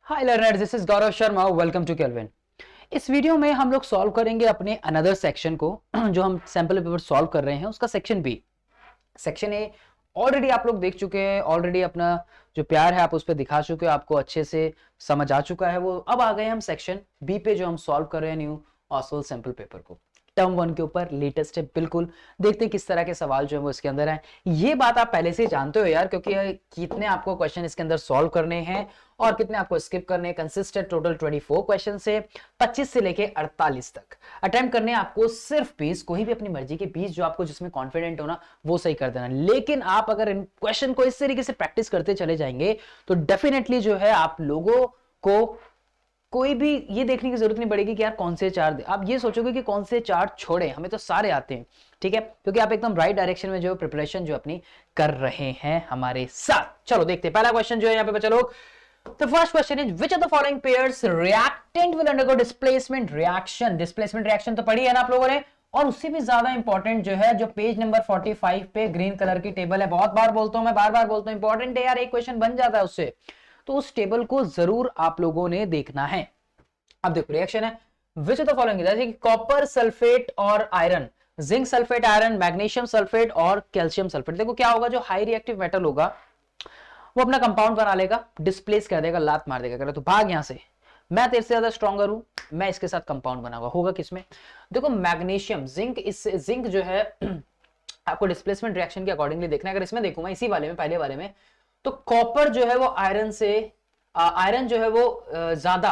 Hi learners, this is Gaurav Sharma. Welcome to Kelvin. इस video में हम लोग सॉल्व करेंगे अपने अनदर सेक्शन को जो हम सैंपल पेपर सॉल्व कर रहे हैं उसका section B. Section A already आप लोग देख चुके हैं, ऑलरेडी अपना जो प्यार है आप उस पर दिखा चुके हो, आपको अच्छे से समझ आ चुका है वो। अब आ गए हम सेक्शन बी पे जो हम सॉल्व कर रहे हैं न्यू ऑसवाल्ड सैंपल पेपर को। टर्म 1 के ऊपर लेटेस्ट है बिल्कुल। देखते हैं किस तरह के सवाल जो है वो इसके अंदर है। ये बात आप पहले से ही जानते हो यार, क्योंकि कितने आपको क्वेश्चन इसके अंदर सॉल्व करने हैं और कितने आपको स्किप करने हैं। कंसिस्टेंट टोटल 24 क्वेश्चन से 25 से लेके 48 तक अटेम्प्ट करने हैं आपको। सिर्फ 20, कोई भी अपनी मर्जी के 20 जो आपको जिसमें कॉन्फिडेंट हो ना वो सही कर देना। लेकिन आप अगर इन क्वेश्चन को इस तरीके से प्रैक्टिस करते चले जाएंगे तो डेफिनेटली जो है आप लोगों को कोई भी ये देखने की जरूरत नहीं पड़ेगी कि यार कौन से चार आप ये सोचोगे कि कौन से चार छोड़े, हमें तो सारे आते हैं। ठीक है, क्योंकि आप एकदम राइट डायरेक्शन में जो प्रिपरेशन जो अपनी कर रहे हैं हमारे साथ। चलो देखते हैं पहला क्वेश्चन जो है यहाँ पे बच्चा लोग। The first question is which of the following pairs reactant will undergo displacement reaction? Displacement reaction तो पढ़ी है ना आप लोगों ने। और उससे भी ज्यादा इंपॉर्टेंट जो है जो पेज नंबर 45 पे ग्रीन कलर की टेबल है, बहुत बार बोलता हूं मैं, बार बार बोलता हूं, इंपॉर्टेंट है यार, एक क्वेश्चन बन जाता है उससे। तो उस टेबल को जरूर आप लोगों ने देखना है। अब देखो रिएक्शन है विच ऑफ द फॉलोइंग, जैसे कि कॉपर सल्फेट और iron, zinc sulphate iron, magnesium sulphate और कैल्शियम सल्फेट। देखो क्या होगा, जो हाई रिएक्टिव मेटल होगा वो अपना कंपाउंड बना लेगा, डिस्प्लेस कर देगा, लात मार देगा, तो भाग यहां से, मैं तेरे से ज्यादा स्ट्रॉन्गर हूं, मैं इसके साथ कंपाउंड बनाऊंगा। होगा किसमें, देखो मैग्नीशियम, जिंक, इस जिंक जो है आपको डिस्प्लेसमेंट रिएक्शन के अकॉर्डिंगली देखना है। अगर इसमें देखूं मैं इसी वाले में, पहले वाले में, तो कॉपर जो है वो आयरन से, आयरन जो है वो ज्यादा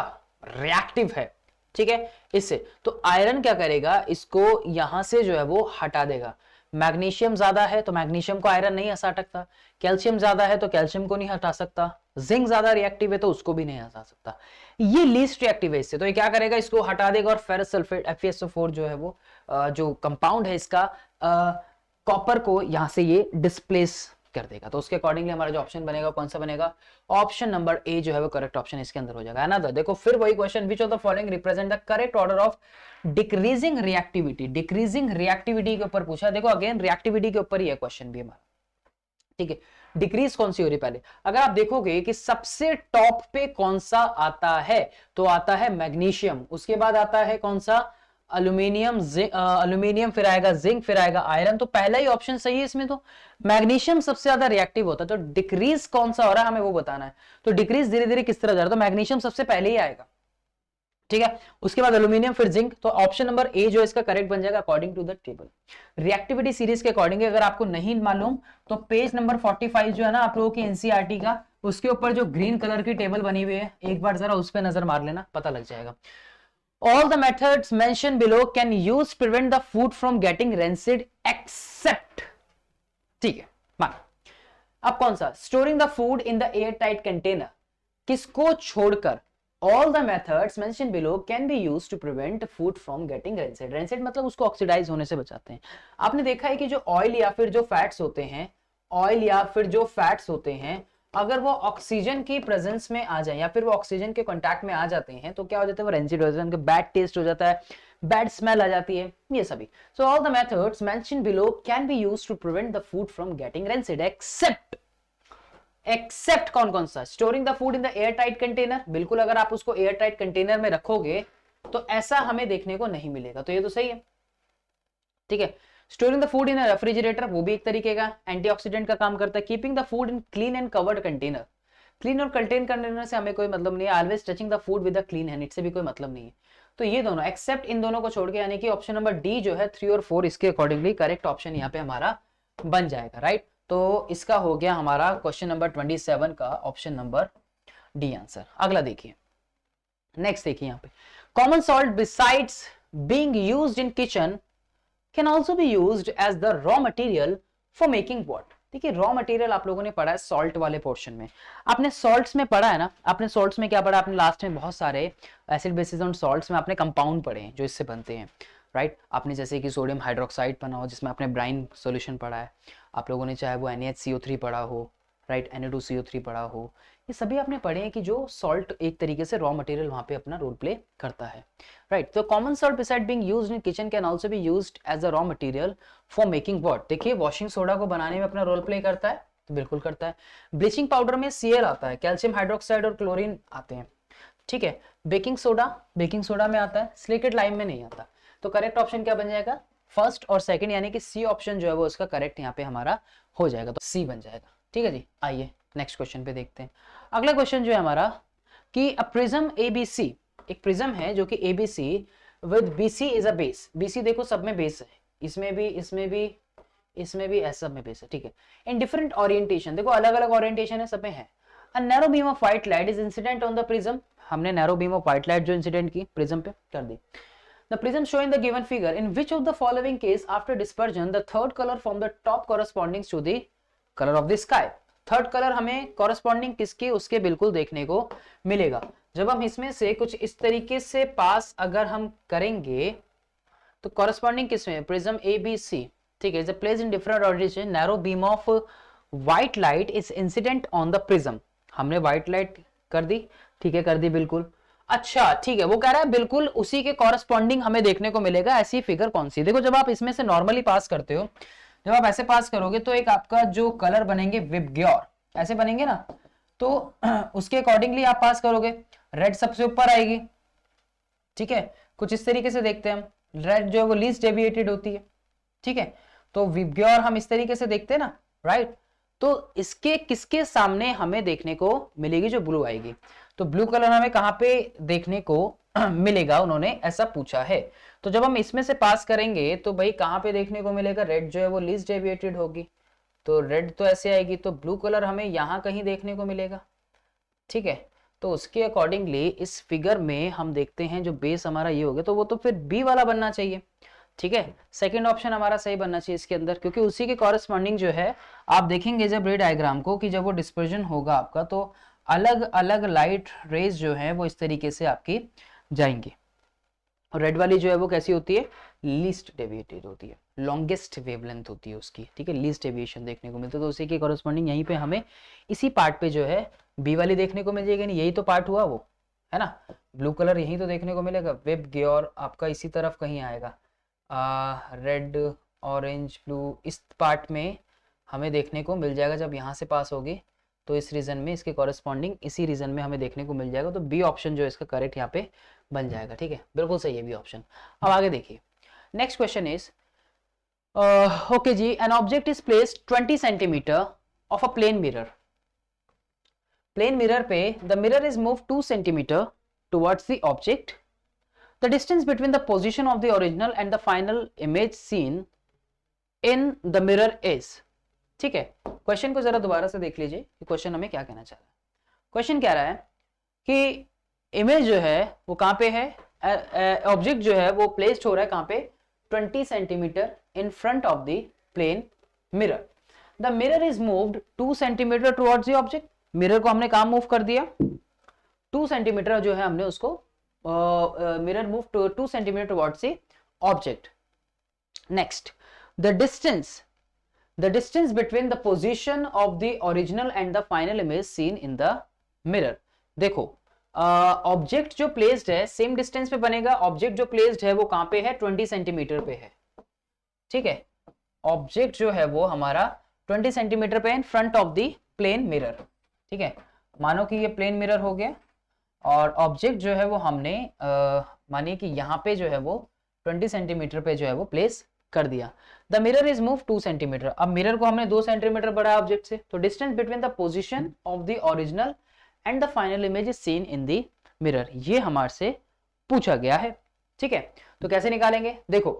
रिएक्टिव है, ठीक है, इससे। तो आयरन क्या करेगा, इसको यहां से जो है वो हटा देगा। मैग्नीशियम ज्यादा है तो मैग्नीशियम को आयरन नहीं हटा सकता, कैल्शियम ज्यादा है तो कैल्शियम को नहीं हटा सकता, जिंक ज्यादा रिएक्टिव है तो उसको भी नहीं हटा सकता, ये लीस्ट रिएक्टिव है इससे। तो ये क्या करेगा, इसको हटा देगा और फेरस सल्फेट FeSO4 जो है वो जो कंपाउंड है इसका कॉपर को यहां से ये डिस्प्लेस कर देगा। तो उसके अकॉर्डिंगली हमारा जो ऑप्शन बनेगा कौन सा बनेगा, ऑप्शन नंबर ए जो है वो करेक्ट ऑप्शन इसके अंदर हो जाएगा, है ना। देखो फिर वही question, which of the following represent the correct order of decreasing reactivity. Decreasing reactivity के ऊपर पूछा, देखो अगेन रिएक्टिविटी के ऊपर ही है क्वेश्चन भी हमारा, ठीक है। डिक्रीज कौन सी हो रही, पहले अगर आप देखोगे कि सबसे टॉप पे कौन सा आता है, तो आता है मैग्नीशियम, उसके बाद आता है कौन सा, अल्यूमिनियम, अल्यूमिनियम, फिर आएगा जिंक, फिर आएगा आयरन। तो पहला ही ऑप्शन सही है इसमें, तो मैग्नीशियम सबसे ज्यादा रिएक्टिव होता है। तो डिक्रीज कौन सा हो रहा है हमें वो बताना है। तो डिक्रीज धीरे धीरे किस तरह जा रहा है, तो मैग्नीशियम सबसे पहले ही आएगा, ठीक है, उसके बाद अल्यूमिनियम, फिर जिंक। तो ऑप्शन नंबर ए जो इसका करेक्ट बन जाएगा according to the table. Reactivity series के अकॉर्डिंग अगर आपको नहीं मालूम तो पेज नंबर 45 जो है ना आप लोगों की एनसीईआरटी का, उसके ऊपर जो ग्रीन कलर की टेबल बनी हुई है एक बार जरा उस पर नजर मार लेना, पता लग जाएगा। All the methods mentioned below can use prevent the food from getting rancid except, ठीक है, मान अब कौन सा, storing the food in the air tight container, किसको छोड़कर all the methods mentioned below can be used to prevent food from getting rancid। rancid मतलब उसको ऑक्सीडाइज होने से बचाते हैं। आपने देखा है कि जो ऑयल या फिर जो फैट्स होते हैं, ऑयल या फिर जो फैट्स होते हैं, अगर वो ऑक्सीजन की प्रेजेंस में आ जाए या फिर वो ऑक्सीजन के कांटेक्ट में आ जाते हैं तो क्या हो जाता है, वो रेंसिड हो जाता है, उनका बैड टेस्ट हो जाता है, बैड स्मेल आ जाती है, ये सभी। So all the methods mentioned below can be used to prevent the food from getting rancid except कौन कौन सा, storing the food in the air tight container, बिल्कुल अगर आप उसको एयर टाइट कंटेनर में रखोगे तो ऐसा हमें देखने को नहीं मिलेगा, तो ये तो सही है, ठीक है। Storing the food in refrigerator, वो भी एक तरीके का एंटीऑक्सीडेंट का काम करता है। Keeping the food in clean and covered container, clean और कंटेन कंटेनर से हमें कोई मतलब नहीं है। Always touching the food with a clean hand, इससे भी कोई मतलब नहीं है। तो ये दोनों एक्सेप्ट इन दोनों को छोड़ के, यानी कि ऑप्शन नंबर डी जो है 3 और 4 इसके अकॉर्डिंगली करेक्ट ऑप्शन यहाँ पे हमारा बन जाएगा, राइट। तो इसका हो गया हमारा क्वेश्चन नंबर 27 का ऑप्शन नंबर डी आंसर। अगला देखिए, नेक्स्ट देखिए यहाँ पे, common salt besides being used in kitchen can also be used as the raw material for making what। देखिए रॉ मटेरियल आप लोगों ने पढ़ा है सॉल्ट वाले पोर्शन में, आपने सॉल्ट्स में पढ़ा है ना, आपने सॉल्ट्स में क्या पढ़ा, आपने लास्ट में बहुत सारे एसिड बेसिस ऑन सॉल्ट्स में आपने कंपाउंड पढ़े हैं जो इससे बनते हैं, राइट। आपने जैसे कि सोडियम हाइड्रोक्साइड पढ़ा हो जिसमें आपने ब्राइन सॉल्यूशन पढ़ा है, आप लोगों ने चाहे वो NaHCO3 पढ़ा हो, राइट, Na2CO3 पढ़ा हो, ये सभी आपने पढ़े हैं कि जो सॉल्ट एक तरीके से रॉ मटेरियल वहां पे अपना रोल प्ले करता है, राइट। तो common salt beside being used in kitchen can also be used as a raw material for making what. देखिए वॉशिंग सोडा को बनाने में अपना रोल प्ले करता है, तो बिल्कुल करता है। ब्लीचिंग पाउडर में Cl आता है, कैल्शियम हाइड्रोक्साइड और क्लोरीन आते हैं, ठीक है। बेकिंग सोडा में आता है, सिलिकेट लाइम में नहीं आता। तो करेक्ट ऑप्शन क्या बन जाएगा, फर्स्ट और सेकंड, यानी कि सी ऑप्शन जो है वो इसका करेक्ट यहाँ पे हमारा हो जाएगा, तो सी बन जाएगा, ठीक है जी। आइए नेक्स्ट क्वेश्चन पे देखते हैं। अगला क्वेश्चन जो है हमारा कि अ प्रिज्म एबीसी, एक प्रिज्म है जो कि ABC with BC is a base, BC देखो सब में बेस है, इसमें भी ऐसा में बेस है, ठीक है। इन डिफरेंट ओरिएंटेशन, देखो अलग अलग ओरिएंटेशन है, सब में है। A narrow beam of white light is incident on the prism, हमने narrow beam of white light जो इंसिडेंट की प्रिज्म पे कर दी। The prism shown in the given figure, in which of the following case after dispersion the third color from the top corresponding to the color of the sky, third colour हमें corresponding किसके, उसके बिल्कुल देखने को मिलेगा। जब हम इसमें से कुछ इस तरीके से पास अगर हम करेंगे तो corresponding किसमें, प्रिज्म ABC, ठीक है, is placed in different orientation, narrow beam of white light is incident on the prism, हमने white light कर दी, ठीक है, कर दी बिल्कुल। अच्छा ठीक है, वो कह रहा है बिल्कुल उसी के कॉरस्पॉन्डिंग हमें देखने को मिलेगा, ऐसी फिगर कौन सी। देखो जब आप इसमें से नॉर्मली पास करते हो, जब आप ऐसे पास करोगे तो एक आपका जो कलर बनेंगे विबग्योर, ऐसे बनेंगे ना, तो उसके अकॉर्डिंगली आप पास करोगे, रेड सबसे ऊपर आएगी, ठीक है, कुछ इस तरीके से देखते हैं हम, रेड जो है वो लीस्ट डेविएटेड होती है, ठीक है, तो विबग्योर हम इस तरीके से देखते हैं ना, राइट। तो इसके किसके सामने हमें देखने को मिलेगी, जो ब्लू आएगी, तो ब्लू कलर हमें कहां पे देखने को मिलेगा, उन्होंने ऐसा पूछा है। तो जब हम इसमें से पास करेंगे तो भाई कहां पे देखने को मिलेगा, रेड जो है वो लीस्ट डेविएटेड होगी, तो रेड तो ऐसे आएगी, तो ब्लू कलर हमें यहां कहीं देखने को मिलेगा, ठीक है। तो उसके अकॉर्डिंगली इस फिगर में हम देखते हैं जो बेस हमारा ये हो गया, तो वो तो फिर बी वाला बनना चाहिए, ठीक है। सेकंड ऑप्शन हमारा सही बनना चाहिए इसके अंदर, क्योंकि उसी के कॉरस्पॉन्डिंग जो है आप देखेंगे जब रे डायग्राम को कि जब वो डिस्पर्जन होगा आपका, तो अलग अलग लाइट रेज जो है वो इस तरीके से आपकी जाएंगी। और रेड वाली जो है वो कैसी होती है, लीस्ट डेविएटेड होती है, लॉन्गेस्ट वेवलेंथ होती है उसकी, ठीक है, लीस्ट डेविएशन देखने को मिलता है। तो उसी के कॉरस्पॉन्डिंग यहीं पे हमें इसी पार्ट पे जो है बी वाली देखने को मिल जाएगी, नहीं यही तो पार्ट हुआ वो, है ना, ब्लू कलर यहीं तो देखने को मिलेगा, विबग्योर आपका इसी तरफ कहीं आएगा, रेड ऑरेंज ब्लू इस पार्ट में हमें देखने को मिल जाएगा जब यहाँ से पास होगी, तो इस रीजन में इसके कॉरस्पॉन्डिंग इसी रीजन में हमें देखने को मिल जाएगा, तो बी ऑप्शन जो है इसका करेक्ट यहाँ पे बन जाएगा, ठीक है, बिल्कुल सही है बी ऑप्शन। अब आगे देखिए, नेक्स्ट क्वेश्चन इज ओके जी, an object is placed 20 centimetre of a plane mirror, plane mirror पे the mirror is move 2 centimetre towards the object, the distance between the position of the original and the final image seen in the mirror is, ठीक है। Question को जरा दोबारा से देख लीजिए कि क्वेश्चन हमें क्या कहना चाह रहा है। क्वेश्चन कह रहा है कि इमेज जो है वो कहां पे है, ऑब्जेक्ट जो है वो प्लेस्ड हो रहा है कहां पे, 20 centimetre in front of the plane mirror, the mirror is moved 2 centimetre towards the object, mirror को हमने कहां मूव कर दिया, 2 सेंटीमीटर जो है हमने उसको mirror moved to 2 centimeter towards the object. Next, the distance between the position of the original and the final image seen in the mirror. देखो ऑब्जेक्ट जो प्लेस्ड है सेम डिस्टेंस पे बनेगा, ऑब्जेक्ट जो प्लेस्ड है वो कहां पे है, 20 सेंटीमीटर पे है, ठीक है, ऑब्जेक्ट जो है वो हमारा 20 सेंटीमीटर पे in front of the plane mirror, ठीक है। मानो कि ये प्लेन मिरर हो गया और ऑब्जेक्ट जो है वो हमने मानिए कि यहाँ पे जो है वो 20 सेंटीमीटर पे जो है वो प्लेस कर दिया, the mirror is move 2 centimetre, अब मिरर को हमने 2 सेंटीमीटर बढ़ाया ऑब्जेक्ट से, तो distance between the position of the original and the final image is seen in the mirror, ये हमारे से पूछा गया है, ठीक है। तो कैसे निकालेंगे, देखो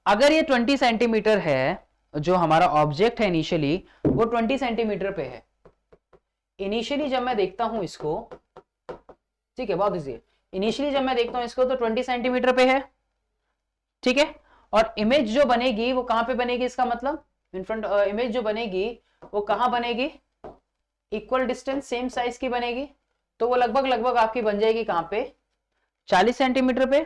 अगर ये 20 सेंटीमीटर है, जो हमारा ऑब्जेक्ट है इनिशियली वो 20 सेंटीमीटर पे है, इनिशियली जब मैं देखता हूं इसको, ठीक है, बहुत इजी, इनिशियली जब मैं देखता हूं इसको तो 20 सेंटीमीटर पे है, ठीक है, और इमेज जो बनेगी वो कहां पे बनेगी, इसका मतलब इन फ्रंट इमेज जो बनेगी वो कहां बनेगी, इक्वल डिस्टेंस सेम साइज की बनेगी, तो वो लगभग आपकी बन जाएगी कहां पे, 40 सेंटीमीटर पे,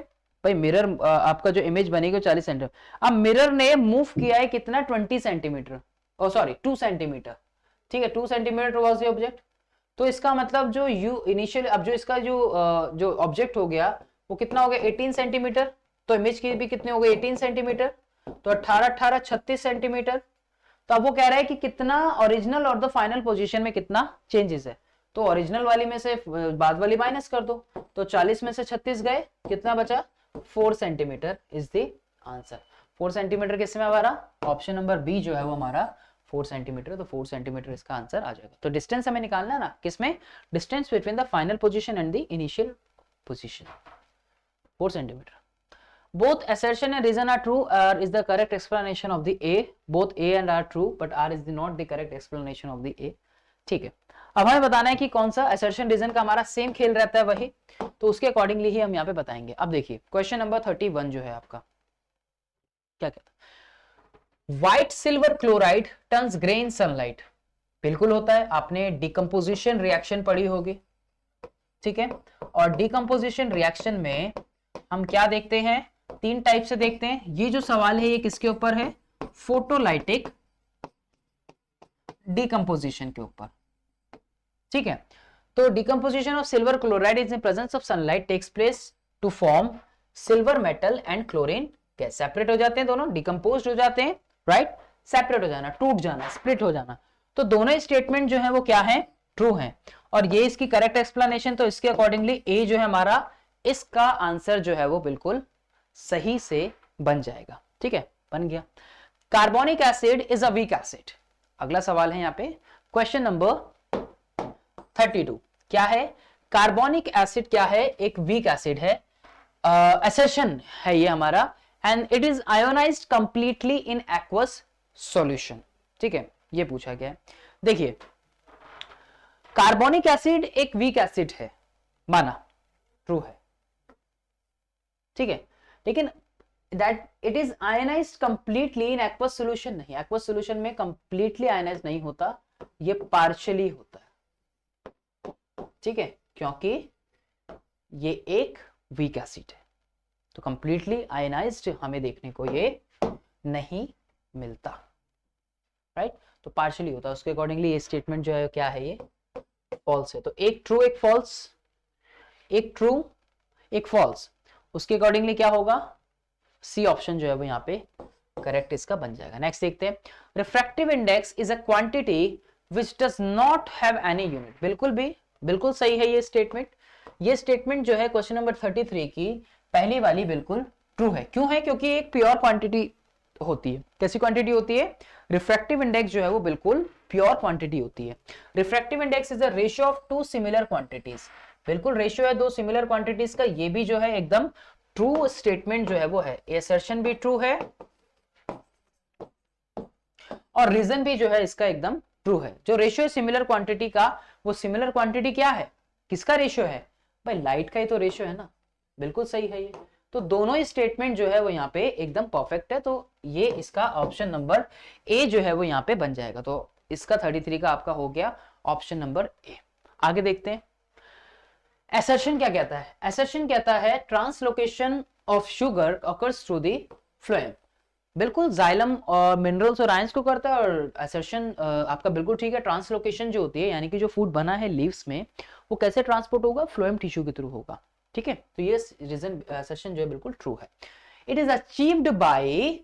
भाई मिरर आपका जो इमेज बनेगी वो 40 सेंटीमीटर, अब मिरर ने मूव किया है कितना, 20 सेंटीमीटर, ओ सॉरी 2 सेंटीमीटर, ठीक है, 2 सेंटीमीटर टुवर्ड्स द ऑब्जेक्ट, तो इसका मतलब जो यू इनिशियल, अब जो इसका जो ऑब्जेक्ट हो गया वो कितना हो गया, 18 सेंटीमीटर, तो इमेज की भी कितने हो गए 18 सेंटीमीटर, तो 18 36 सेंटीमीटर, तो अब वो कह रहा है कि कितना ओरिजिनल और द फाइनल पोजीशन में कितना चेंजेस है। तो ओरिजिनल वाली में से बाद वाली माइनस कर दो, तो 40 में से 36 गए, कितना बचा 4 centimetre is the answer. 4 centimetre किसमें हमारा ऑप्शन नंबर बी जो है वो हमारा 4 सेंटीमीटर, तो 4 सेंटीमीटर इसका आंसर आ जाएगा। तो डिस्टेंस हमें निकालना है ना, किसमें, distance between the final position and the initial position, 4 centimetre. Both assertion and reason are true. R is the correct explanation of the A. Both A and R true, but R is not the correct explanation of the A. ठीक है, अब हमें बताना है कि कौन सा assertion reason का हमारा सेम खेल रहता है वही, तो उसके अकॉर्डिंगली ही हम यहाँ पे बताएंगे। अब देखिए क्वेश्चन नंबर 31 जो है आपका क्या कहता है, white silver chloride turns grey इन सनलाइट। बिल्कुल होता है, आपने डिकम्पोजिशन रिएक्शन पढ़ी होगी, ठीक है। और डिकम्पोजिशन रिएक्शन में हम क्या देखते हैं, 3 टाइप से देखते हैं। ये जो सवाल है ये किसके ऊपर है, फोटोलाइटिक डिकम्पोजिशन के ऊपर, ठीक है। तो decomposition of silver chloride in presence of sunlight takes place to form silver metal and chlorine gas. Separate हो जाते हैं दोनों, डिकम्पोज हो जाते हैं, राइट, सेपरेट हो जाना, टूट जाना, स्प्लिट हो जाना। तो दोनों स्टेटमेंट जो है वो क्या है, ट्रू है। और ये इसकी करेक्ट एक्सप्लेनेशन, तो इसके अकॉर्डिंगली ए जो है हमारा, इसका आंसर जो है वो बिल्कुल सही से बन जाएगा, ठीक है, बन गया। Carbonic acid is a weak acid. अगला सवाल है यहाँ पे क्वेश्चन नंबर 32, क्या है, कार्बोनिक एसिड क्या है, एक वीक एसिड है, एसेशन है ये हमारा, and it is ionised completely in aqueous solution, ठीक है, ये पूछा गया है। देखिए कार्बोनिक एसिड एक वीक एसिड है, माना, ट्रू है, ठीक है, लेकिन that it is ionised completely in aqueous solution नहीं, एक्वस सॉल्यूशन में कंप्लीटली आयनाइज नहीं होता, ये पार्शियली होता है, ठीक है, क्योंकि ये एक वीक एसिड है, तो कंप्लीटली आयनाइज्ड हमें देखने को ये नहीं मिलता, राइट, तो पार्शियली होता है। उसके अकॉर्डिंगली ये स्टेटमेंट जो है क्या है, ये फॉल्स है। तो एक ट्रू एक फॉल्स, एक ट्रू एक फॉल्स, उसके अकॉर्डिंगली क्या होगा, सी ऑप्शन जो है वो यहाँ पे करेक्ट इसका बन जाएगा। नेक्स्ट देखते हैं, refractive index is a quantity which does not have any unit. बिल्कुल भी बिल्कुल सही है ये स्टेटमेंट। ये स्टेटमेंट जो है क्वेश्चन नंबर 33 की पहली वाली बिल्कुल ट्रू है। क्यों है, क्योंकि एक प्योर क्वांटिटी होती है। कैसी क्वांटिटी होती है, रिफ्रैक्टिव इंडेक्स जो है वो बिल्कुल प्योर क्वांटिटी होती है। Refractive index is the ratio of two similar quantities, बिल्कुल रेशियो है दो सिमिलर क्वांटिटीज का, ये भी जो है एकदम ट्रू स्टेटमेंट जो है वो है। असर्शन भी ट्रू है और रीजन भी जो है इसका एकदम ट्रू है। जो रेशियो है सिमिलर क्वांटिटी का, वो सिमिलर क्वांटिटी क्या है, किसका रेशियो है भाई, लाइट का ही तो रेशियो है ना, बिल्कुल सही है ये। तो दोनों ही स्टेटमेंट जो है वो यहाँ पे एकदम परफेक्ट है, तो ये इसका ऑप्शन नंबर ए जो है वो यहाँ पे बन जाएगा। तो इसका 33 का आपका हो गया ऑप्शन नंबर ए। आगे देखते हैं, असर्शन क्या कहता है। असर्शन कहता है translocation of sugar occurs through the phloem. बिल्कुल जाइलम और मिनरल्स और आयंस को करता है, और असर्शन आपका बिल्कुल ठीक है। ट्रांसलोकेशन जो होती है, यानी कि जो फूड बना है लीव्स में, वो कैसे ट्रांसपोर्ट होगा, फ्लोएम टिश्यू के थ्रू होगा, ठीक है। तो ये रीजन असर्शन जो है बिल्कुल ट्रू है। It is achieved by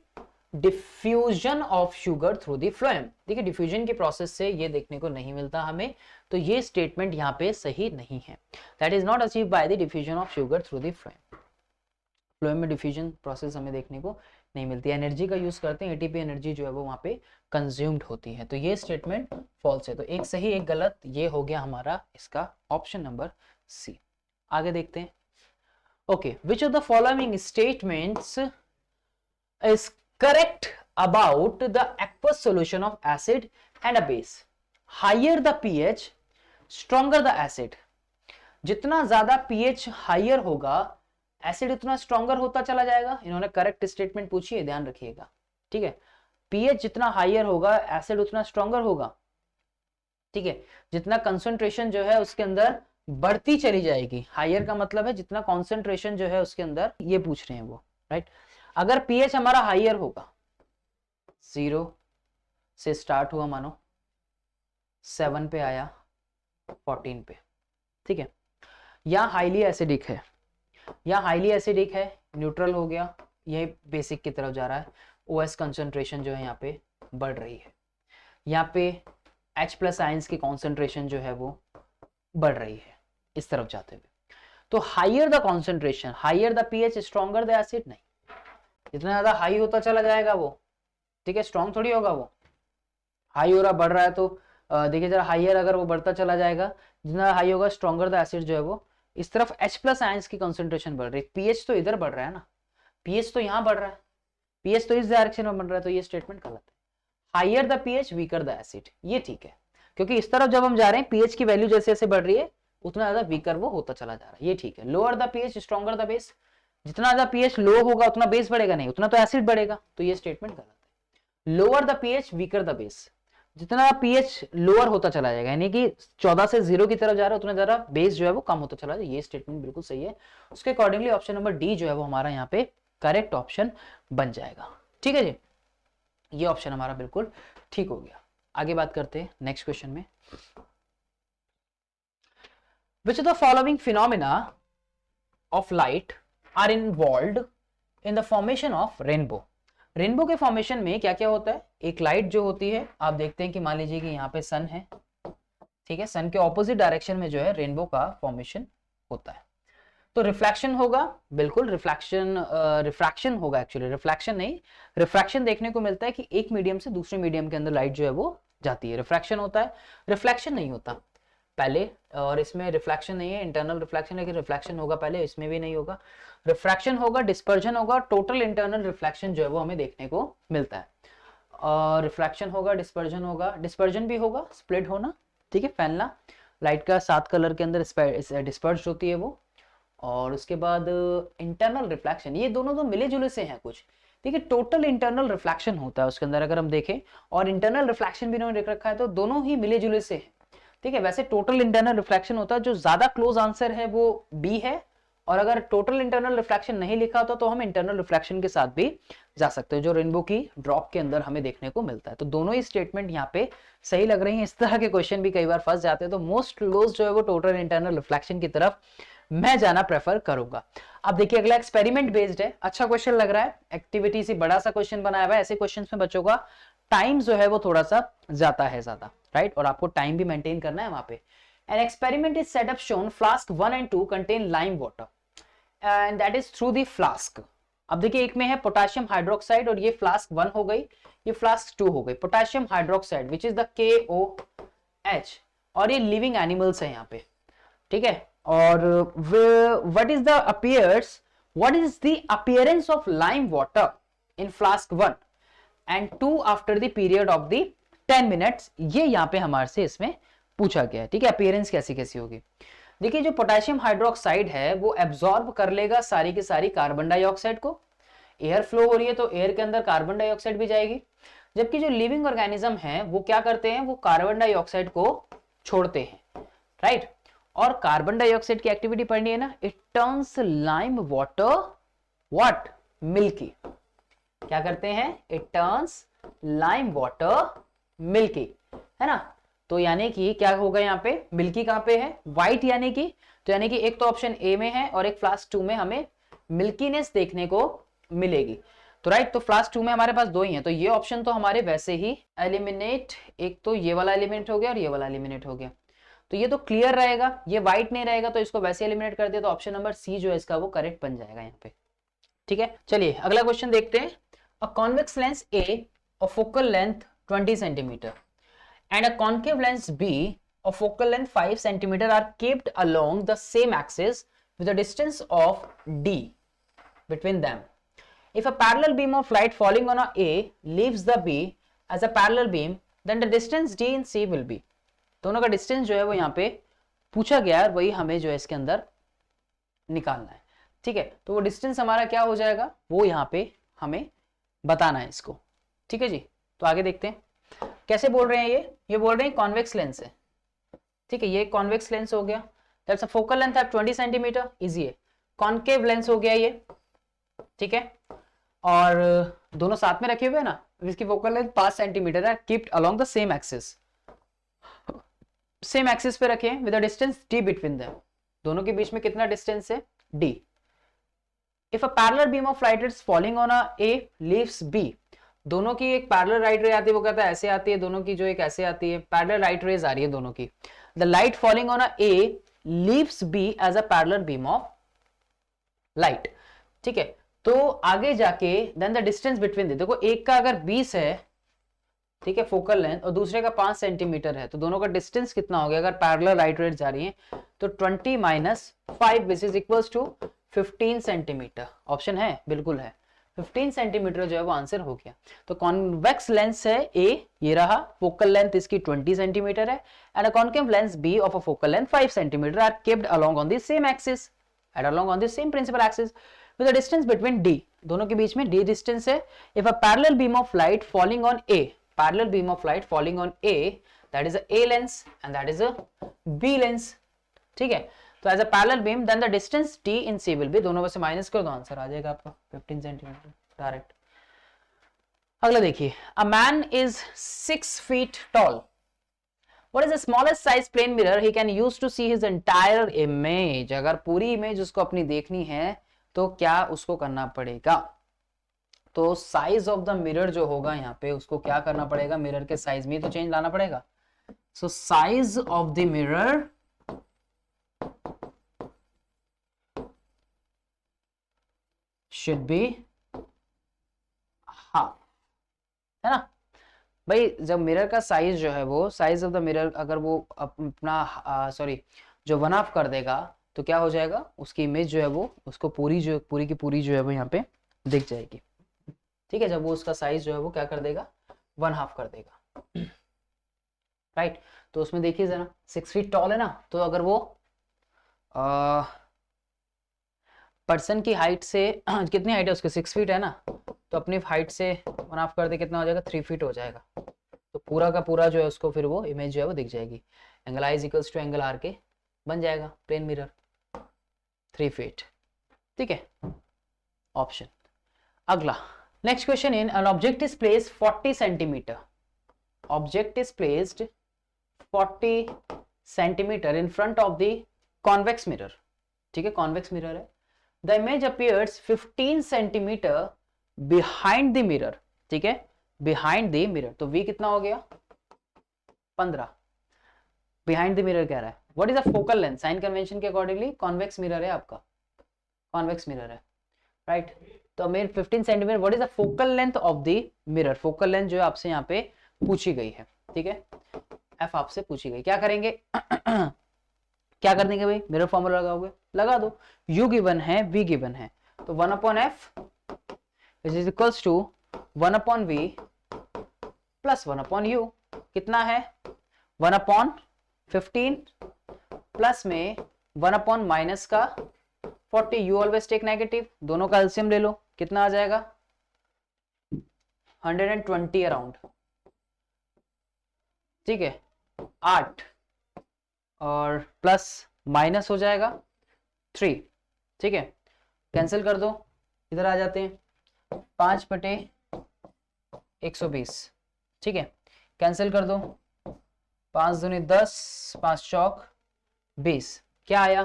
diffusion of sugar through the phloem. देखिए डिफ्यूजन के प्रोसेस से ये देखने को नहीं मिलता हमें, तो ये स्टेटमेंट यहाँ पे सही नहीं है। That is not achieved by the diffusion of sugar through the phloem. Phloem में डिफ्यूजन प्रोसेस हमें देखने को नहीं मिलती, एनर्जी का यूज करते हैं, एटीपी एनर्जी जो है वो वहाँ पे कंज्यूम्ड होती है। तो ये स्टेटमेंट फॉल्स है। तो एक सही एक गलत, ये हो गया हमारा इसका ऑप्शन नंबर सी। आगे देखते हैं, okay, which of the following statements is correct about the aqueous solution of acid and a base. Higher the pH, stronger the acid. जितना ज्यादा pH हायर होगा, एसिड उतना स्ट्रॉन्गर होता चला जाएगा। इन्होंने करेक्ट स्टेटमेंट पूछी है, ध्यान रखिएगा, ठीक है। pH जितना हायर होगा, एसिड उतना स्ट्रॉन्गर होगा, ठीक है। जितना कंसंट्रेशन जो है उसके अंदर बढ़ती चली जाएगी। हायर का मतलब है जितना कॉन्सेंट्रेशन जो है उसके अंदर, ये पूछ रहे हैं वो, राइट। अगर pH हमारा हायर होगा, 0 से स्टार्ट हुआ, मानो 7 पे आया, 14 पे, ठीक है, या हाईली एसिडिक है, या हाईली एसिडिक है, न्यूट्रल हो गया, ये बेसिक की तरफ जा रहा है, OS कंसंट्रेशन जो है यहाँ पे बढ़ रही है, यहाँ पे H+ आयंस की कॉन्सेंट्रेशन जो है वो बढ़ रही है इस तरफ जाते हुए। तो higher the concentration, higher the pH, stronger the acid, नहीं, जितना ज्यादा हाई होता चला जाएगा वो, ठीक है, स्ट्रॉन्ग थोड़ी होगा वो। हाई हो रहा, बढ़ रहा है, तो देखिए जरा हाइयर अगर वो बढ़ता चला जाएगा, जितना हाई होगा स्ट्रॉन्गर द एसिड जो है वो, इस तरफ H+ आयंस की कॉन्सेंट्रेशन बढ़ रही है, पीएच तो इधर बढ़ रहा है ना, पीएच तो यहाँ बढ़ रहा है, पीएच तो इस डायरेक्शन में बढ़ रहा है, तो ये स्टेटमेंट गलत है। Higher the pH weaker the acid, ये ठीक है, क्योंकि इस तरफ जब हम जा रहे हैं पीएच की वैल्यू जैसे जैसे बढ़ रही है उतना ज्यादा वीकर वो होता चला जा रहा है, ये ठीक है। Lower the pH stronger the base, जितना ज्यादा पीएच लो होगा उतना बेस बढ़ेगा, नहीं, उतना तो एसिड बढ़ेगा, तो ये स्टेटमेंट गलत है। Lower the pH weaker the base, जितना पीएच लोअर होता चला जाएगा, यानी कि 14 से 0 की तरफ जा रहा है, उतना ज्यादा बेस जो है वो कम होता चला जाएगा, ये स्टेटमेंट बिल्कुल सही है। उसके अकॉर्डिंगली ऑप्शन नंबर डी जो है वो हमारा यहाँ पे करेक्ट ऑप्शन बन जाएगा। ठीक है जी, ये ऑप्शन हमारा बिल्कुल ठीक हो गया। आगे बात करते हैं नेक्स्ट क्वेश्चन में। Which of the following phenomena of light are involved in the formation of rainbow? Rainbow के फॉर्मेशन में क्या क्या होता है? एक लाइट जो होती है, आप देखते हैं कि मान लीजिए कि यहाँ पे सन है, ठीक है, सन के ऑपोजिट डायरेक्शन में जो है रेनबो का फॉर्मेशन होता है। तो रिफ्लेक्शन होगा, बिल्कुल रिफ्रैक्शन होगा, एक्चुअली रिफ्लेक्शन नहीं, रिफ्रैक्शन देखने को मिलता है कि एक मीडियम से दूसरे मीडियम के अंदर लाइट जो है वो जाती है, रिफ्रैक्शन होता है, रिफ्लेक्शन नहीं होता पहले, और इसमें रिफ्लेक्शन नहीं है, इंटरनल रिफ्लेक्शन, लेकिन रिफ्लेक्शन होगा पहले, इसमें भी नहीं होगा। रिफ्रैक्शन होगा, डिस्पर्जन होगा, टोटल इंटरनल रिफ्लेक्शन जो है वो हमें देखने को मिलता है। और रिफ्रैक्शन होगा, डिस्पर्जन होगा, डिस्पर्जन भी होगा, स्प्लिट होना, ठीक है, फैलना, लाइट का 7 कलर के अंदर डिस्पर्ज होती है वो। और उसके बाद इंटरनल रिफ्लेक्शन, ये दोनों तो मिले जुले से हैं कुछ, ठीक है, टोटल इंटरनल रिफ्लेक्शन होता है उसके अंदर अगर हम देखें, और इंटरनल रिफ्लेक्शन भी इन्होंने लिख रखा है, तो दोनों ही मिले जुले से हैं, ठीक है। वैसे टोटल इंटरनल रिफ्लेक्शन होता है, जो ज्यादा क्लोज आंसर है वो बी है, और अगर टोटल इंटरनल रिफ्लेक्शन नहीं लिखा होता तो हम इंटरनल रिफ्लेक्शन के साथ भी जा सकते हैं, जो रेनबो की ड्रॉप के अंदर हमें देखने को मिलता है। तो दोनों ही स्टेटमेंट यहाँ पे सही लग रही हैं। इस तरह के क्वेश्चन भी कई बार फंस जाते हैं, तो मोस्ट क्लोज जो है वो टोटल इंटरनल रिफ्लेक्शन की तरफ मैं जाना प्रेफर करूंगा। अब देखिए अगला एक्सपेरिमेंट बेस्ड है, अच्छा क्वेश्चन लग रहा है, एक्टिविटी से बड़ा सा क्वेश्चन बनाया हुआ है, ऐसे क्वेश्चन में बच्चों का टाइम जो है वो थोड़ा सा जाता है ज्यादा, राइट, और आपको टाइम भी मेंटेन करना है वहां पे। An experiment is set up shown flask 1 and 2 contain lime water and that is through the flask. अब देखिए एक में है पोटेशियम हाइड्रोक्साइड, और ये फ्लास्क 1 हो गई, ये फ्लास्क 2 हो गई। Potassium hydroxide which is the KOH, और ये लिविंग एनिमल्स है यहाँ पे, ठीक है। और what is the appearance of lime water in flask 1 and 2 after the period of the 10 minutes, ये यहाँ पे हमारे से इसमें पूछा गया है, ठीक है। अपीयरेंस कैसी कैसी होगी? देखिए जो पोटेशियम हाइड्रोक्साइड है वो एब्जॉर्ब कर लेगा सारी की सारी कार्बन डाइऑक्साइड को, एयर फ्लो हो रही है तो एयर के अंदर कार्बन डाइऑक्साइड भी जाएगी, जबकि जो लिविंग ऑर्गेनिज्म है वो क्या करते हैं, वो कार्बन डाइऑक्साइड को छोड़ते हैं, राइट। और कार्बन डाइऑक्साइड की एक्टिविटी पढ़नी है ना, it turns lime water what milky, क्या करते हैं, it turns lime water milky, है ना। तो यानी कि क्या होगा यहाँ पे, मिल्की कहां पे है, व्हाइट, यानी कि तो यानी कि एक तो ऑप्शन ए में है और एक फ्लास्क 2 में हमें मिल्कीनेस देखने को मिलेगी, तो राइट। तो फ्लास्क 2 में हमारे पास 2 ही हैं, तो ये ऑप्शन तो हमारे वैसे ही एलिमिनेट, एक तो ये वाला एलिमिनेट हो गया और ये वाला एलिमिनेट हो गया, तो ये तो क्लियर रहेगा, ये व्हाइट नहीं रहेगा, तो इसको वैसे एलिमिनेट कर दिया, तो ऑप्शन नंबर सी जो है इसका वो करेक्ट बन जाएगा यहाँ पे, ठीक है। चलिए अगला क्वेश्चन देखते हैं। A convex lens A of focal length 20 centimetre and a concave lens B of focal length 5 cm are kept along the same axis with a distance of D between them. If a parallel beam of light falling on a A leaves the B as a parallel beam, then the distance D in C will be. दोनों का distance जो है वो यहाँ पे पूछा गया है, वही हमें जो है इसके अंदर निकालना है, ठीक है। तो वो डिस्टेंस हमारा क्या हो जाएगा, वो यहाँ पे हमें बताना है इसको, ठीक है जी। तो आगे देखते हैं कैसे बोल रहे हैं, ये बोल रहे हैं कॉन्वेक्स लेंस है, ठीक है, ये कॉन्वेक्स लेंस हो गया, दैट्स अ फोकल लेंथ है 20 सेंटीमीटर, इजी है। कॉन्केव लेंस हो गया ये, ठीक है, और दोनों साथ में रखे हुए हैं ना, इसकी फोकल लेंथ 5 सेंटीमीटर है, keeped along the same axis, same axis पे रखे with a distance d between them, दोनों के बीच में कितना डिस्टेंस है, d। If a parallel beam of light is falling on a A leaves B, दोनों की एक पैरेलल राइट रे आती है, वो कहता है ऐसे आती है, दोनों की जो एक ऐसे आती है, पैरेलल राइट रेज आ रही है दोनों की. The light falling on a a leaves be as a parallel beam of light. ठीक है, तो आगे जाके देन द डिस्टेंस बिटवीन, देखो एक का अगर 20 है, ठीक है, फोकल लेंथ, और दूसरे का 5 सेंटीमीटर है, तो दोनों का डिस्टेंस कितना हो गया अगर पैरेलल राइट रेज जा रही है, तो 20 minus 5 which is equals to 15 centimetre. Option है, बिल्कुल है, 15 सेंटीमीटर जो है वो आंसर हो गया. तो कॉन्वेक्स लेंस है ए, ये रहा, फोकल लेंथ इसकी 20 सेंटीमीटर है, and a concave lens B of a focal length 5 centimetre are kept along on the same axis, at along on the same principal axis with the distance between D. दोनों के बीच में D distance है. If a parallel beam of light falling on A, parallel beam of light falling on A, that is a A lens and that is a B lens. ठीक है, तो as a parallel beam then the distance D in C will be, दोनों में से minus कर दो, answer आ जाएगा आपका 15 सेंटीमीटर डायरेक्ट. अगला देखिए, a man is 6 feet tall. What is the smallest size plane mirror he can use to see his entire image? अगर पूरी इमेज उसको अपनी देखनी है तो क्या उसको करना पड़ेगा? तो साइज ऑफ द मिरर जो होगा यहाँ पे उसको क्या करना पड़ेगा, मिरर के साइज में तो चेंज लाना पड़ेगा. So size of the mirror should be half, है ना भाई. जब मिरर का साइज जो है वो, साइज ऑफ द मिरर अगर वो अपना सॉरी जो 1/2 कर देगा तो क्या हो जाएगा, उसकी इमेज जो है वो उसको पूरी की पूरी जो है वो यहाँ पे दिख जाएगी. ठीक है, जब वो उसका साइज जो है वो क्या कर देगा, 1/2 कर देगा. राइट, तो उसमें देखिए जरा 6 फीट टॉल है ना, तो अगर वो पर्सन की हाइट से कितनी हाइट है उसके, 6 फीट है ना, तो अपनी हाइट से 1/2 कर दे, कितना हो जाएगा, 3 फीट हो जाएगा. तो पूरा का पूरा जो है उसको फिर वो इमेज जो है वो दिख जाएगी. Angle I is equals to angle R के बन जाएगा प्लेन मिरर 3 फीट. ठीक है, ऑप्शन. अगला next question, in an object is placed 40 centimeter, object is placed 40 centimeter in front of the convex mirror. ठीक है, convex mirror है. the image appears 15 centimeter behind the mirror. ठीक है, behind the mirror, तो v कितना हो गया, 15. behind the mirror कह रहा है. what is the focal length? Sign convention के अकॉर्डिंगली convex mirror है आपका, convex mirror है, राइट. तो मेरे 15 centimetre. What is the focal length of the mirror? Focal length जो है आपसे यहाँ पे पूछी गई है. ठीक है, एफ आपसे पूछी गई. क्या करेंगे क्या कर देंगे भाई, मिरर फॉर्मूला लगाओगे, लगा दो. u गिवन है, v गिवन है, तो 1/f is equals to 1/v plus 1/u. कितना है, 1/15 प्लस में 1/ माइनस का 40. यू ऑलवेज टेक नेगेटिव, दोनों का एलसीएम ले लो, कितना आ जाएगा, 120 अराउंड. ठीक है, 8 और प्लस माइनस हो जाएगा 3. ठीक है, कैंसिल कर दो, इधर आ जाते हैं, 5/120. ठीक है, कैंसिल कर दो, 5 दूनी 10, 5 चौक 20. क्या आया,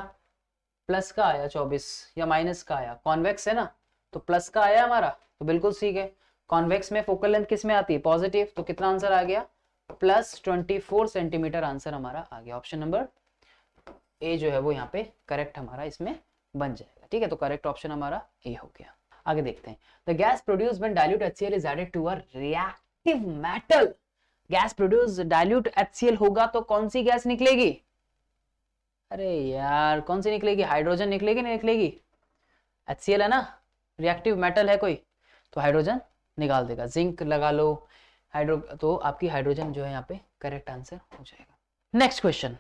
प्लस का आया 24 या माइनस का आया, कॉन्वेक्स है ना तो प्लस का आया हमारा, तो बिल्कुल ठीक है. कॉन्वेक्स में फोकल लेंथ किस में आती है, पॉजिटिव, तो कितना आंसर आ गया, प्लस 24 सेंटीमीटर आंसर हमारा आ गया. ऑप्शन नंबर ए जो है वो यहाँ पे करेक्ट हमारा इसमें बन जाएगा. ठीक है, तो करेक्ट ऑप्शन हमारा ए हो गया. आगे देखते हैं. The gas produced when dilute HCl is added to a reactive metal. Gas produce dilute HCl होगा तो कौन सी गैस निकलेगी, अरे यार कौन सी निकलेगी, हाइड्रोजन निकलेगी, नहीं निकलेगी, HCl है ना, रिएक्टिव मेटल है कोई, तो हाइड्रोजन निकाल देगा. जिंक लगा लो, तो आपकी हाइड्रोजन जो है यहाँ पे करेक्ट आंसर हो जाएगा. Next question.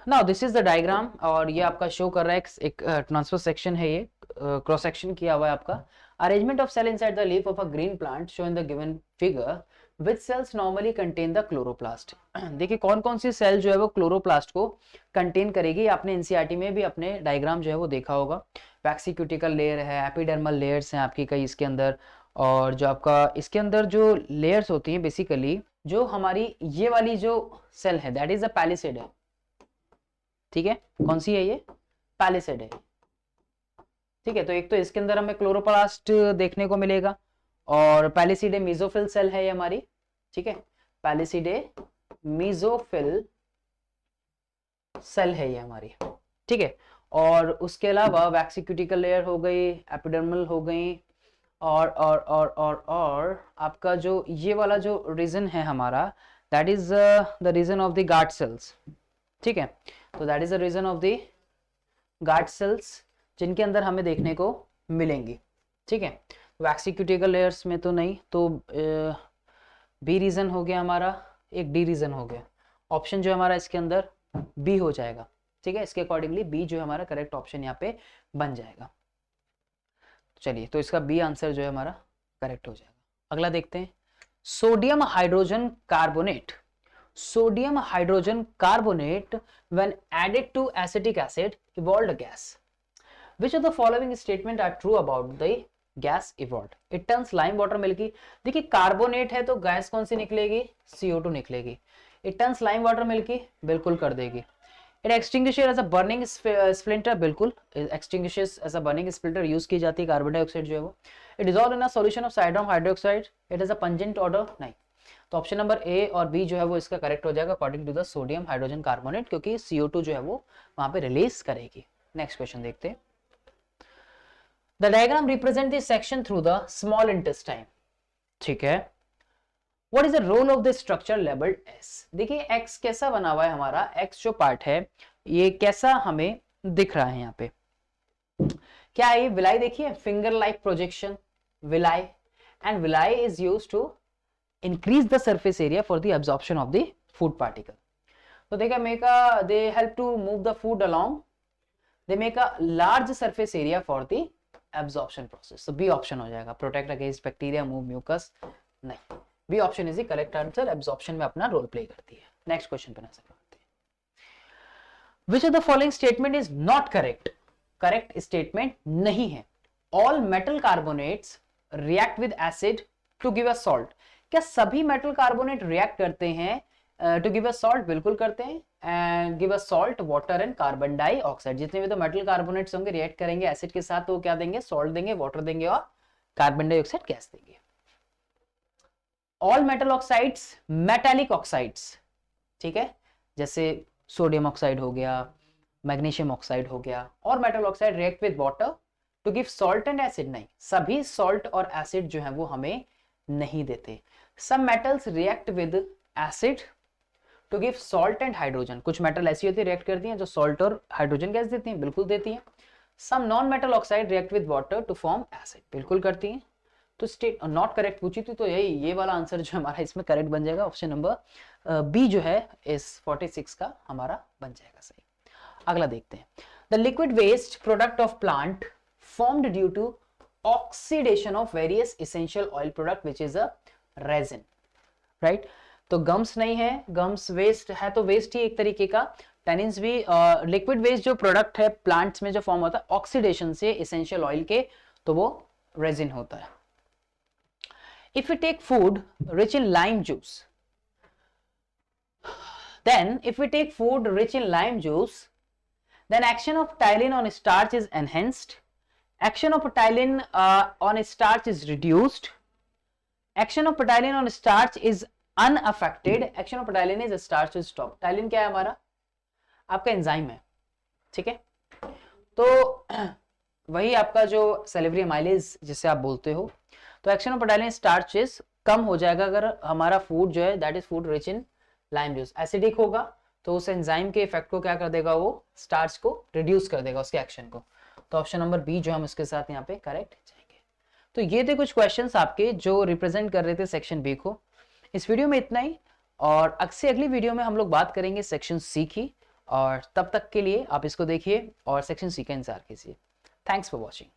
Now this is the diagram, और ये आपका शो कर रहा है एक ट्रांसफर सेक्शन है, ये क्रॉस सेक्शन किया हुआ है आपका. Arrangement of cell inside the leaf of a green plant show in the given figure. Which cells normally contain the chloroplast? देखिए कौन कौन सी सेल जो है वो क्लोरोप्लास्ट को कंटेन करेगी. आपने एनसीईआरटी में भी अपने डायग्राम जो है वो देखा होगा. वैक्सीक्यूटिकल लेयर है, एपिडर्मल लेयर्स हैं आपकी कई इसके अंदर, और जो आपका इसके अंदर जो लेयर्स होती हैं बेसिकली, जो हमारी ये वाली जो सेल है दैट इज द पैलिसेड है. ठीक है, कौन सी है ये, पैलिसेड है. ठीक है, तो एक तो इसके अंदर हमें क्लोरोप्लास्ट देखने को मिलेगा, और पैलिसिडे मीजोफिल सेल है ये हमारी, ठीक है, पैलिसिडे मीजोफिल सेल है ये हमारी, ठीक है। और उसके अलावा वैक्सीक्यूटिकल लेयर हो गई, एपिडर्मल हो गई, और आपका जो ये वाला जो रीजन है हमारा, that is the region of the guard cells, ठीक है। तो that is the region of the guard cells जिनके अंदर हमें देखने को मिलेंगी, ठीक है। वैक्सीक्यूटिकल लेयर्स में तो नहीं, तो बी रीजन हो गया हमारा, एक डी रीजन हो गया। ऑप्शन जो हमारा इसके अंदर बी हो जाएगा, ठीक है। इसके अकॉर्डिंगली बी जो है हमारा करेक्ट ऑप्शन यहाँ पे बन जाएगा। चलिए, तो इसका बी आंसर जो है हमारा करेक्ट हो जाएगा। अगला देखते हैं, sodium hydrogen carbonate. Sodium hydrogen carbonate when added to acetic acid evolved a gas. Which of the following statement are true about the gas evolved? It turns lime water milky. देखिए carbonate है तो gas कौन सी निकलेगी, CO2 निकलेगी। It turns lime water milky, बिल्कुल कर देगी। It extinguishes as a burning splinter, बिल्कुल extinguishes as a burning splinter use की जाती है कार्बन डाइऑक्साइड जो है वो। It dissolved in a solution of sodium hydroxide. It has a pungent odor, नहीं। तो ऑप्शन नंबर ए और बी जो है वो इसका करेक्ट हो जाएगा according to the sodium hydrogen carbonate, क्योंकि CO2 जो है वो वहां पे रिलीज करेगी। नेक्स्ट क्वेश्चन देखते हैं, the diagram represent this section through the small intestine, ठीक है। What is the role of the structure labelled S? देखिए एक्स कैसा बना हुआ है हमारा, एक्स जो पार्ट है ये कैसा हमें दिख रहा है यहाँ पे, क्या है ये विलाई, देखिए finger like projection villi, and villi is used to increase the surface area for the absorption of the food particle. So they can make they help to move the food along, they make a large surface area for the absorption process. So B option हो जाएगा, protect against bacteria, move mucus, नहीं, B option is the correct answer, absorption में अपना role play करती है। Next question पे नजर मारते हैं, which of the following statement is not correct? Correct statement नहीं है। all metal carbonates react with acid to give a salt. क्या सभी मेटल कार्बोनेट रिएक्ट करते हैं टू गिव अ सॉल्ट? बिल्कुल करते हैं, and give a salt, water and carbon dioxide. जितने भी तो मेटल कार्बोनेट्स होंगे रिएक्ट करेंगे एसिड के साथ, तो क्या देंगे, सॉल्ट देंगे, वाटर देंगे और कार्बन डाइऑक्साइड गैस देंगे। All metal oxides metallic oxides, ठीक है, जैसे सोडियम ऑक्साइड हो गया, मैग्नीशियम ऑक्साइड हो गया, और metal oxide react with water to give salt and acid. नहीं, सभी सॉल्ट और एसिड जो है वो हमें नहीं देते। Some metals react with acid to give salt and hydrogen. कुछ मेटल ऐसी होती है रिएक्ट करती हैं जो सॉल्ट और हाइड्रोजन गैस देती हैं, बिल्कुल देती हैं। Some non-metal oxide react with water to form acid. बिल्कुल करती हैं। तो स्टेट नॉट करेक्ट पूछी थी, तो यही ये वाला आंसर जो हमारा इसमें करेक्ट बन जाएगा, ऑप्शन नंबर बी जो है इस 46 का हमारा बन जाएगा सही। अगला देखते हैं, the liquid waste product of plant formed due to oxidation of various essential oil product which is a resin, right. तो गम्स नहीं है, गम्स वेस्ट है तो वेस्ट ही एक तरीके का, टेनिन्स भी लिक्विड वेस्ट जो प्रोडक्ट है प्लांट्स में जो फॉर्म होता है ऑक्सीडेशन से एसेंशियल ऑयल के, तो वो रेजिन होता है। If you take food rich in lime juice, then if you take food rich in lime juice, then action of ptyalin on starch is enhanced, action of ptyalin on starch is reduced, action of ptyalin on starch is unaffected, action of ptyalin is starch is stopped. ptyalin क्या है हमारा, आपका enzyme है, ठीक है। तो वही आपका जो सेलेब्री अमाइलेज जिसे आप बोलते हो, तो action of ptyalin starch is come हो जाएगा अगर हमारा फूड जो है that is food rich in lime juice acidic होगा, तो उस एंजाइम के इफेक्ट को क्या कर देगा, वो स्टार्च को रिड्यूस कर देगा उसके एक्शन को। तो ऑप्शन नंबर बी जो हम इसके साथ यहाँ पे करेक्ट जाएंगे। तो ये थे कुछ क्वेश्चंस आपके जो रिप्रेजेंट कर रहे थे सेक्शन बी को। इस वीडियो में इतना ही, और अगली वीडियो में हम लोग बात करेंगे सेक्शन सी की, और तब तक के लिए आप इसको देखिए और सेक्शन सी का इंतजार कीजिए। Thanks for watching.